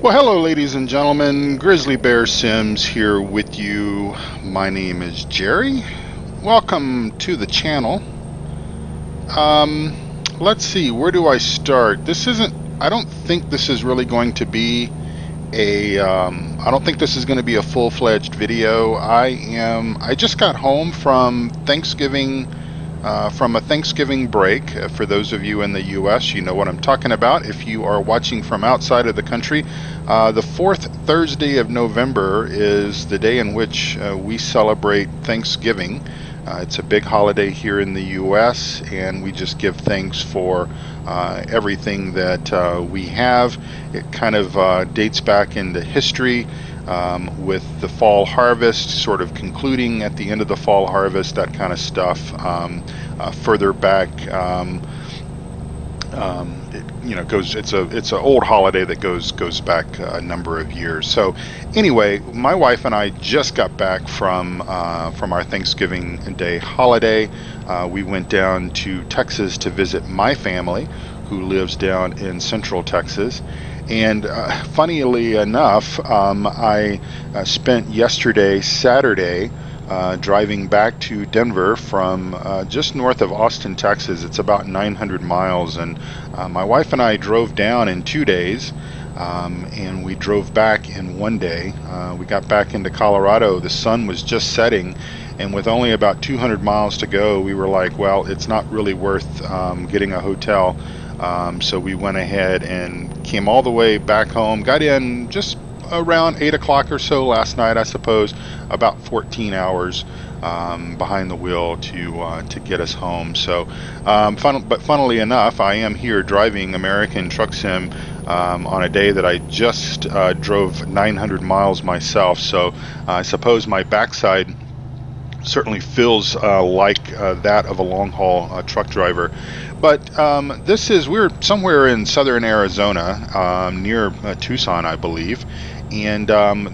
Well, hello, ladies and gentlemen. GrizzlyBearSims here with you. My name is Jerry. Welcome to the channel. Let's see, where do I start? I don't think this is really going to be I don't think this is going to be a full-fledged video. I just got home from Thanksgiving. From a Thanksgiving break. For those of you in the US, you know what I'm talking about. If you are watching from outside of the country, the fourth Thursday of November is the day in which we celebrate Thanksgiving. It's a big holiday here in the US, and we just give thanks for everything that we have. It kind of dates back into history. With the fall harvest sort of concluding at the end of the fall harvest, that kind of stuff. Further back, it's an old holiday that goes back a number of years. So anyway, my wife and I just got back from our Thanksgiving Day holiday. We went down to Texas to visit my family, who lives down in Central Texas. And funnily enough, I spent yesterday, Saturday, driving back to Denver from just north of Austin, Texas. It's about 900 miles, and my wife and I drove down in 2 days, and we drove back in 1 day. We got back into Colorado. The sun was just setting, and with only about 200 miles to go, we were like, well, it's not really worth getting a hotel. So we went ahead and came all the way back home, got in just around 8 o'clock or so last night, I suppose, about 14 hours behind the wheel to get us home. So, but funnily enough, I am here driving American Truck Sim on a day that I just drove 900 miles myself. So I suppose my backside certainly feels like that of a long-haul truck driver. But we're somewhere in southern Arizona, near Tucson, I believe. And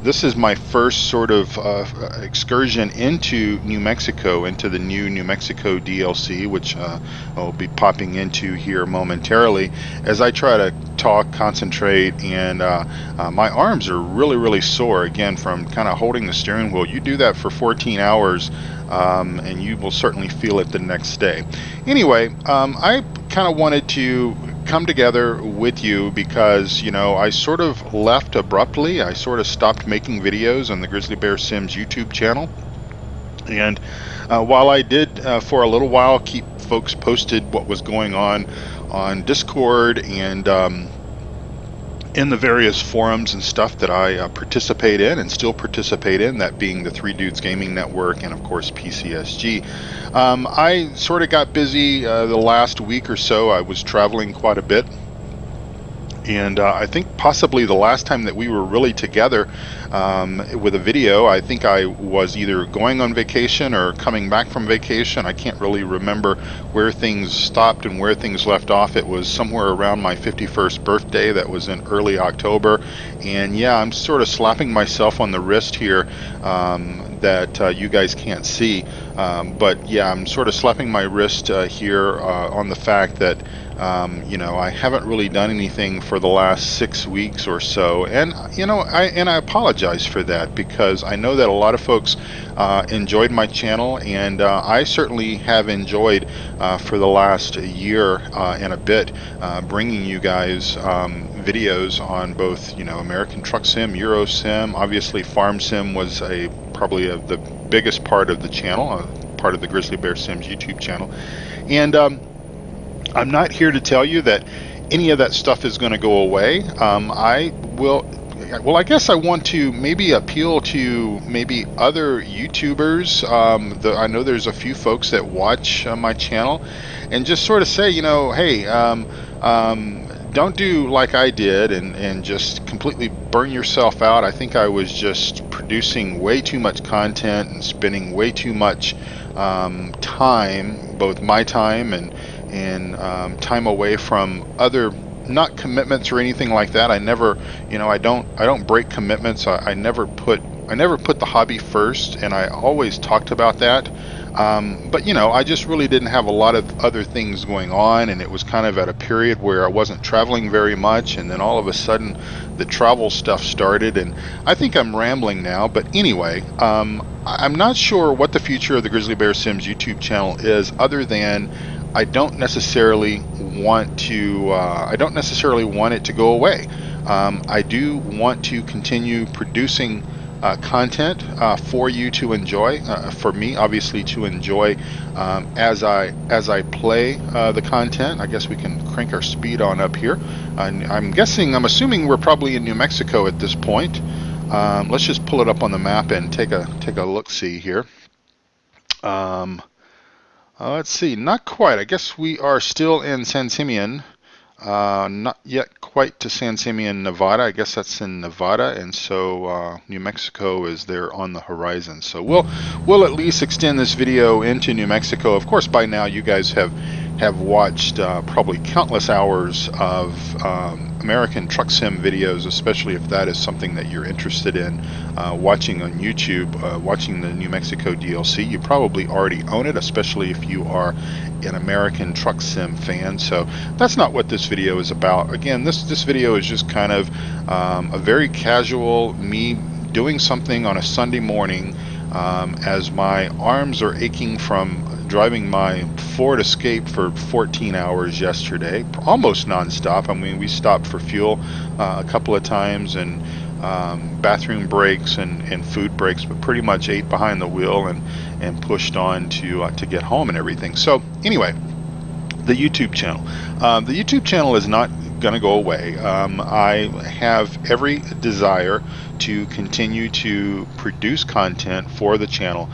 this is my first sort of excursion into New Mexico, into the new New Mexico DLC, which I'll be popping into here momentarily as I try to talk, concentrate, and my arms are really sore, again, from kind of holding the steering wheel. You do that for 14 hours, and you will certainly feel it the next day. Anyway, I kind of wanted to come together with you because, you know, I sort of left abruptly. I sort of stopped making videos on the GrizzlyBearSims YouTube channel. And while I did for a little while keep folks posted what was going on Discord and in the various forums and stuff that I participate in and still participate in, that being the Three Dudes Gaming Network and of course PCSG. I sort of got busy the last week or so. I was traveling quite a bit, and I think possibly the last time that we were really together with a video, I think I was either going on vacation or coming back from vacation. I can't really remember where things stopped and where things left off. It was somewhere around my 51st birthday. That was in early October. And yeah, I'm sort of slapping myself on the wrist here that you guys can't see. But yeah, I'm sort of slapping my wrist here on the fact that you know, I haven't really done anything for the last 6 weeks or so, and you know, I apologize for that, because I know that a lot of folks enjoyed my channel, and I certainly have enjoyed for the last year and a bit bringing you guys videos on both, you know, American Truck Sim, Euro Sim. Obviously Farm Sim was probably the biggest part of the channel, part of the GrizzlyBearSims YouTube channel. And I'm not here to tell you that any of that stuff is going to go away. I guess I want to maybe appeal to maybe other YouTubers. I know there's a few folks that watch my channel, and just sort of say, you know, hey, don't do like I did and just completely burn yourself out. I think I was just producing way too much content and spending way too much time, both my time and time away from other, not commitments or anything like that. I never, you know, I don't break commitments. I never put the hobby first, and I always talked about that. But you know, I just really didn't have a lot of other things going on, and it was kind of at a period where I wasn't traveling very much, and then all of a sudden the travel stuff started, and I think I'm rambling now, but anyway, I'm not sure what the future of the Grizzly Bear Sims YouTube channel is, other than I don't necessarily want it to go away. I do want to continue producing content for you to enjoy, for me obviously to enjoy, as I play the content. I guess we can crank our speed on up here. I'm assuming we're probably in New Mexico at this point. Let's just pull it up on the map and take a look-see here. Let's see, not quite. I guess we are still in San Simeon. Not yet quite to San Simeon, Nevada. I guess that's in Nevada, and so New Mexico is there on the horizon. So we'll at least extend this video into New Mexico. Of course, by now you guys have watched probably countless hours of American truck sim videos, especially if that is something that you're interested in watching on YouTube, watching the New Mexico DLC. You probably already own it, especially if you are an American truck sim fan. So that's not what this video is about. Again, this video is just kind of a very casual me doing something on a Sunday morning as my arms are aching from driving my Ford Escape for 14 hours yesterday, almost nonstop. I mean, we stopped for fuel a couple of times, and bathroom breaks and food breaks, but pretty much ate behind the wheel and pushed on to get home and everything. So anyway, the YouTube channel. The YouTube channel is not going to go away. I have every desire to continue to produce content for the channel,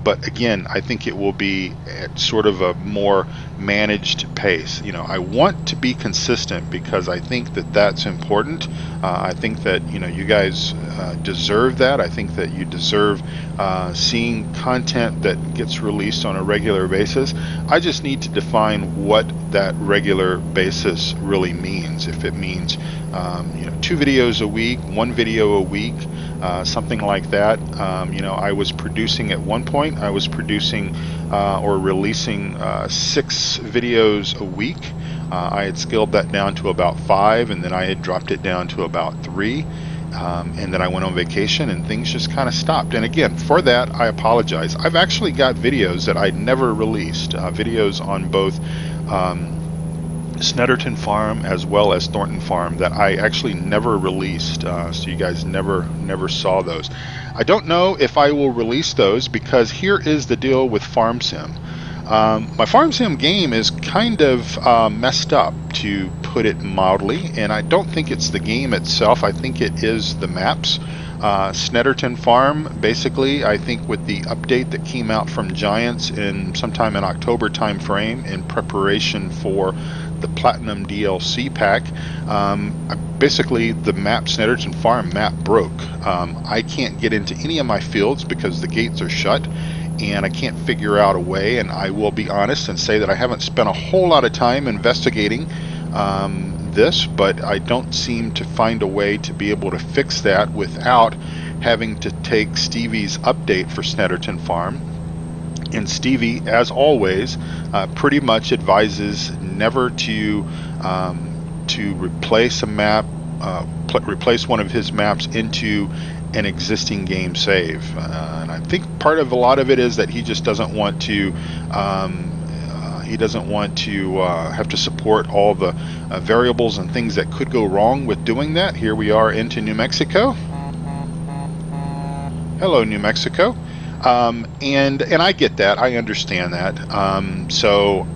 but again, I think it will be at sort of a more managed pace. You know, I want to be consistent because I think that that's important. I think that, you know, you guys deserve that. I think that you deserve seeing content that gets released on a regular basis. I just need to define what that regular basis really means. If it means you know, 2 videos a week, 1 video a week, something like that. You know, I was producing at one point, I was producing or releasing 6 videos a week. I had scaled that down to about 5, and then I had dropped it down to about 3. And then I went on vacation and things just kind of stopped. And again, for that, I apologize. I've actually got videos that I never released, videos on both Snetterton Farm as well as Thornton Farm that I actually never released, so you guys never saw those. I don't know if I will release those, because here is the deal with Farm Sim. My Farm Sim game is kind of messed up, to put it mildly, and I don't think it's the game itself. I think it is the maps. Snetterton Farm, basically, I think with the update that came out from Giants in sometime in October time frame in preparation for the Platinum DLC pack, basically the map, Snetterton Farm map, broke. I can't get into any of my fields because the gates are shut, and I can't figure out a way. And I will be honest and say that I haven't spent a whole lot of time investigating this, but I don't seem to find a way to be able to fix that without having to take Stevie's update for Snetterton Farm. And Stevie, as always, pretty much advises never to replace a map, replace one of his maps into an existing game save. And I think part of a lot of it is that he just doesn't want to. He doesn't want to have to support all the variables and things that could go wrong with doing that. Here we are into New Mexico. Hello, New Mexico. And I get that. I understand that. So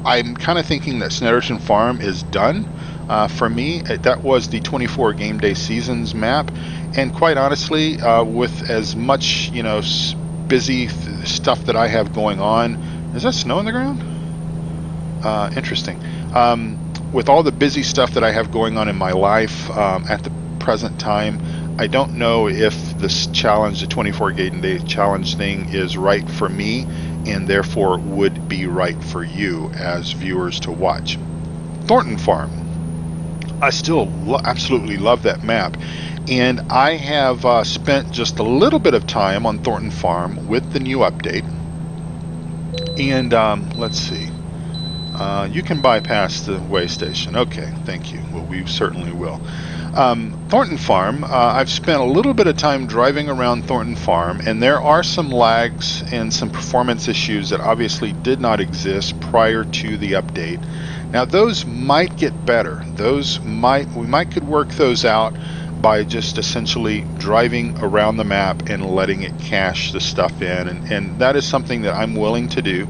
I'm kind of thinking that Snetterton Farm is done for me. That was the 24 game day seasons map, and quite honestly, with as much, you know, busy stuff that I have going on. Is that snow on the ground? Interesting. With all the busy stuff that I have going on in my life at the present time, I don't know if this challenge, the 24 game day challenge thing, is right for me, and therefore would be right for you as viewers to watch. Thornton Farm. I still absolutely love that map, and I have spent just a little bit of time on Thornton Farm with the new update. And let's see. You can bypass the way station. Okay, thank you. Well, we certainly will. Thornton Farm, I've spent a little bit of time driving around Thornton Farm, and there are some lags and some performance issues that obviously did not exist prior to the update. Now those might get better. We might could work those out by just essentially driving around the map and letting it cache the stuff in, and that is something that I'm willing to do.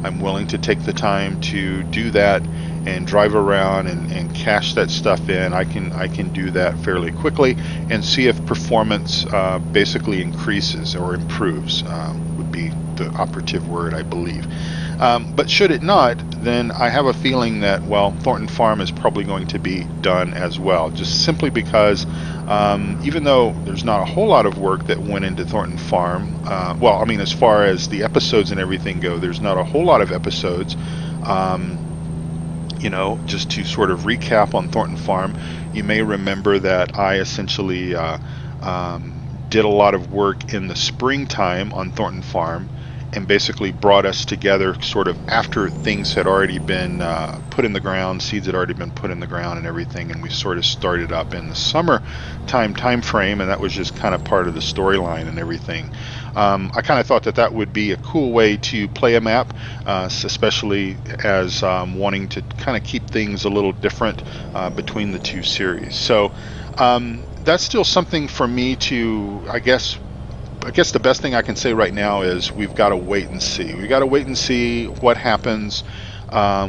I'm willing to take the time to do that and drive around and cache that stuff in. I can do that fairly quickly and see if performance basically increases or improves, would be the operative word, I believe. But should it not, then I have a feeling that, well, Thornton Farm is probably going to be done as well, just simply because even though there's not a whole lot of work that went into Thornton Farm, well, I mean, as far as the episodes and everything go, there's not a whole lot of episodes. You know, just to sort of recap on Thornton Farm, you may remember that I essentially did a lot of work in the springtime on Thornton Farm, and basically brought us together sort of after things had already been put in the ground, seeds had already been put in the ground and everything, and we sort of started up in the summer time frame, and that was just kind of part of the storyline and everything. I kind of thought that that would be a cool way to play a map, especially as wanting to kind of keep things a little different between the two series. So that's still something for me to, I guess the best thing I can say right now is we've got to wait and see. We've got to wait and see what happens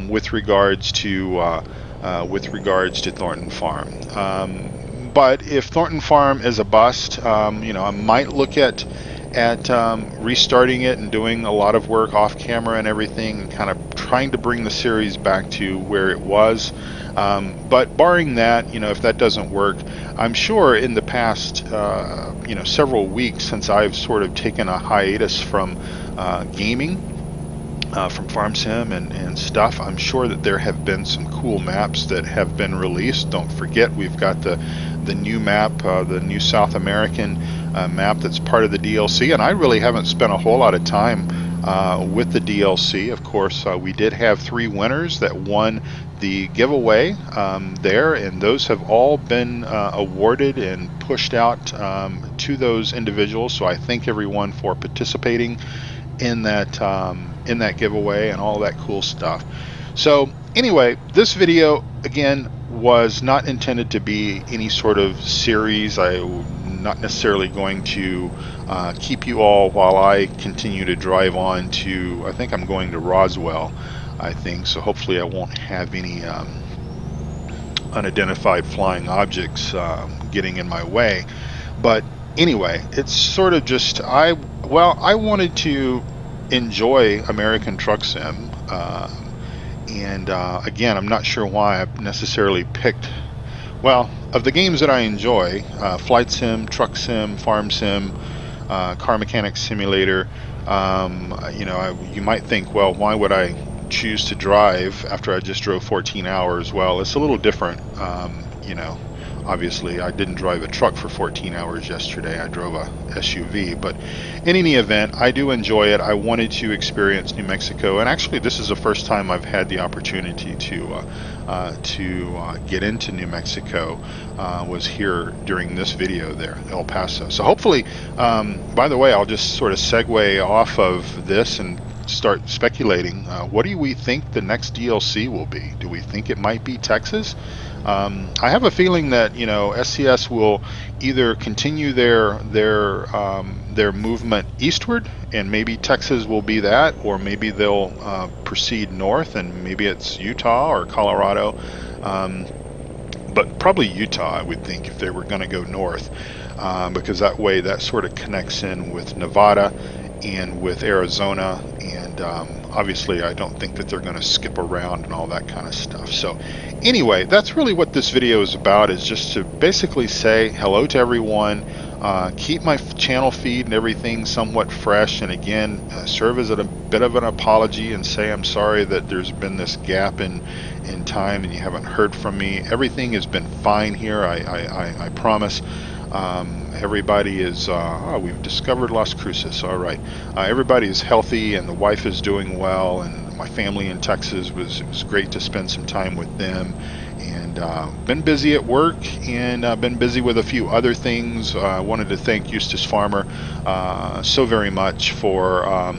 with regards to Thornton Farm. But if Thornton Farm is a bust, you know, I might look at restarting it and doing a lot of work off camera and everything, and kind of trying to bring the series back to where it was. But barring that, you know, if that doesn't work, I'm sure in the past, you know, several weeks since I've sort of taken a hiatus from gaming, from Farm Sim and stuff, I'm sure that there have been some cool maps that have been released. Don't forget, we've got the new map, the new South American map that's part of the DLC, and I really haven't spent a whole lot of time with the DLC. Of course, we did have 3 winners that won the giveaway there, and those have all been awarded and pushed out to those individuals. So I thank everyone for participating in that giveaway and all that cool stuff. So anyway, this video again was not intended to be any sort of series. I'm not necessarily going to keep you all while I continue to drive on to, I think I'm going to Roswell, I think, so hopefully I won't have any unidentified flying objects getting in my way. But anyway, it's sort of just, I wanted to enjoy American Truck Sim, and again, I'm not sure why I necessarily picked, well, of the games that I enjoy, Flight Sim, Truck Sim, Farm Sim, Car Mechanic Simulator, you know, you might think, well, why would I choose to drive after I just drove 14 hours? Well, it's a little different. You know, obviously I didn't drive a truck for 14 hours yesterday. I drove a SUV, but in any event, I do enjoy it. I wanted to experience New Mexico, and actually this is the first time I've had the opportunity to get into New Mexico. Was here during this video there, El Paso. So hopefully, by the way, I'll just sort of segue off of this and start speculating. What do we think the next DLC will be? Do we think it might be Texas? I have a feeling that, you know, SCS will either continue their movement eastward, and maybe Texas will be that, or maybe they'll proceed north, and maybe it's Utah or Colorado, but probably Utah, I would think, if they were going to go north, because that way that sort of connects in with Nevada and with Arizona, and obviously I don't think that they're going to skip around and all that kind of stuff. So anyway, that's really what this video is about, is just to basically say hello to everyone, keep my channel feed and everything somewhat fresh, and again, serve as a bit of an apology and say I'm sorry that there's been this gap in time and you haven't heard from me. Everything has been fine here, I promise. Everybody is, we've discovered Las Cruces. All right. Everybody is healthy and the wife is doing well, and my family in Texas it was great to spend some time with them. And been busy at work, and been busy with a few other things. I wanted to thank Eustace Farmer so very much for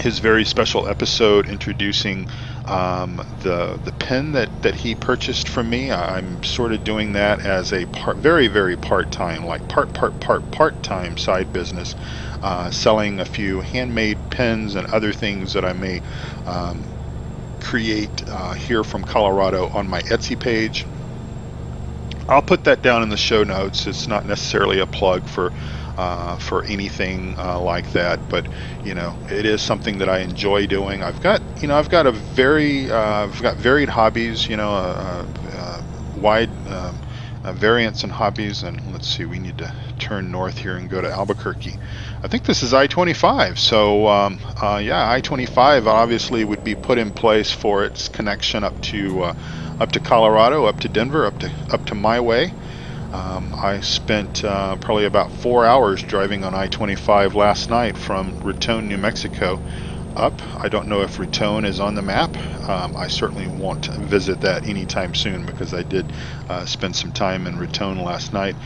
his very special episode introducing the pen that he purchased from me. I'm sort of doing that as a very part-time, like part-time side business, selling a few handmade pens and other things that I may create here from Colorado on my Etsy page. I'll put that down in the show notes. It's not necessarily a plug for anything like that, but it is something that I enjoy doing. I've got varied hobbies, wide variance in hobbies. And let's see, we need to turn north here and go to Albuquerque. I think this is I-25. So yeah, I-25 obviously would be put in place for its connection up to Colorado, up to Denver, up to my way. I spent probably about 4 hours driving on I-25 last night from Raton, New Mexico up. I don't know if Raton is on the map. I certainly won't visit that anytime soon, because I did spend some time in Raton last night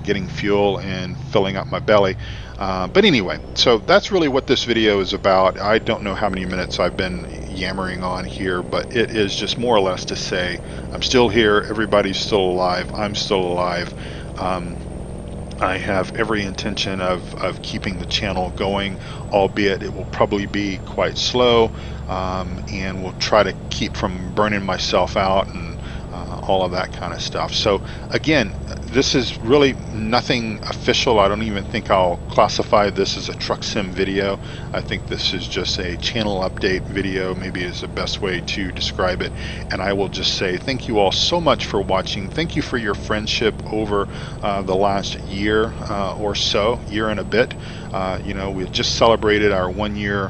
getting fuel and filling up my belly. But anyway, so that's really what this video is about. I don't know how many minutes I've been yammering on here, but it is just more or less to say I'm still here, everybody's still alive, I'm still alive. I have every intention of keeping the channel going, albeit it will probably be quite slow, and we'll try to keep from burning myself out and all of that kind of stuff. So again, this is really nothing official. I don't even think I'll classify this as a truck sim video. I think this is just a channel update video, maybe is the best way to describe it. And I will just say thank you all so much for watching. Thank you for your friendship over the last year or so, year and a bit. We just celebrated our 1 year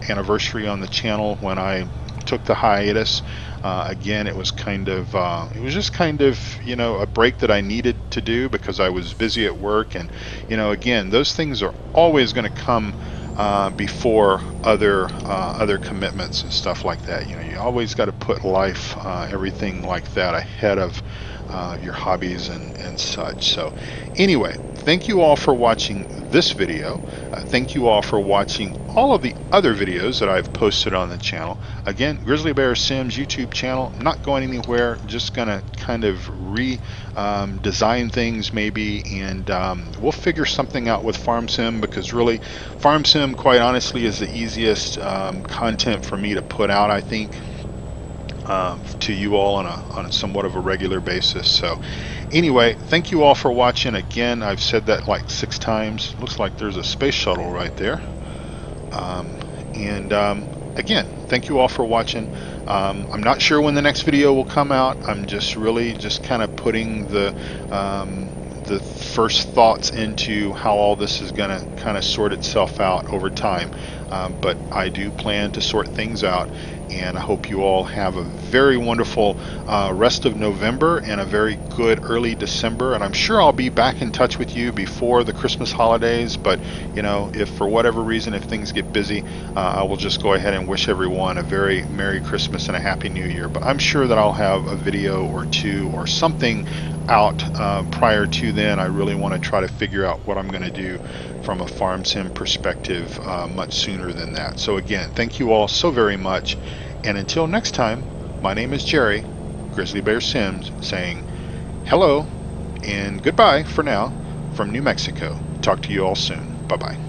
anniversary on the channel when I took the hiatus. Again, it was just kind of a break that I needed to do because I was busy at work, and again, those things are always going to come before other commitments and stuff like that. You always got to put life, everything like that ahead of your hobbies and such. So anyway, thank you all for watching this video. Thank you all for watching all of the other videos that I've posted on the channel. Again, GrizzlyBearSims YouTube channel, not going anywhere, just gonna kind of design things maybe, and we'll figure something out with Farm Sim, because really Farm Sim, quite honestly, is the easiest content for me to put out, I think, to you all on a somewhat of a regular basis. So anyway, thank you all for watching. Again, I've said that like 6 times. Looks like there's a space shuttle right there. Again, thank you all for watching. I'm not sure when the next video will come out. I'm just kind of putting the first thoughts into how all this is going to kind of sort itself out over time. But I do plan to sort things out, and I hope you all have a very wonderful rest of November and a very good early December. And I'm sure I'll be back in touch with you before the Christmas holidays, but if for whatever reason, if things get busy, I will just go ahead and wish everyone a very Merry Christmas and a Happy New Year. But I'm sure that I'll have a video or two or something out prior to then. I really want to try to figure out what I'm going to do from a Farm Sim perspective much sooner than that. So again, thank you all so very much, and until next time, my name is Jerry, GrizzlyBearSims, saying hello and goodbye for now from New Mexico. Talk to you all soon. Bye-bye.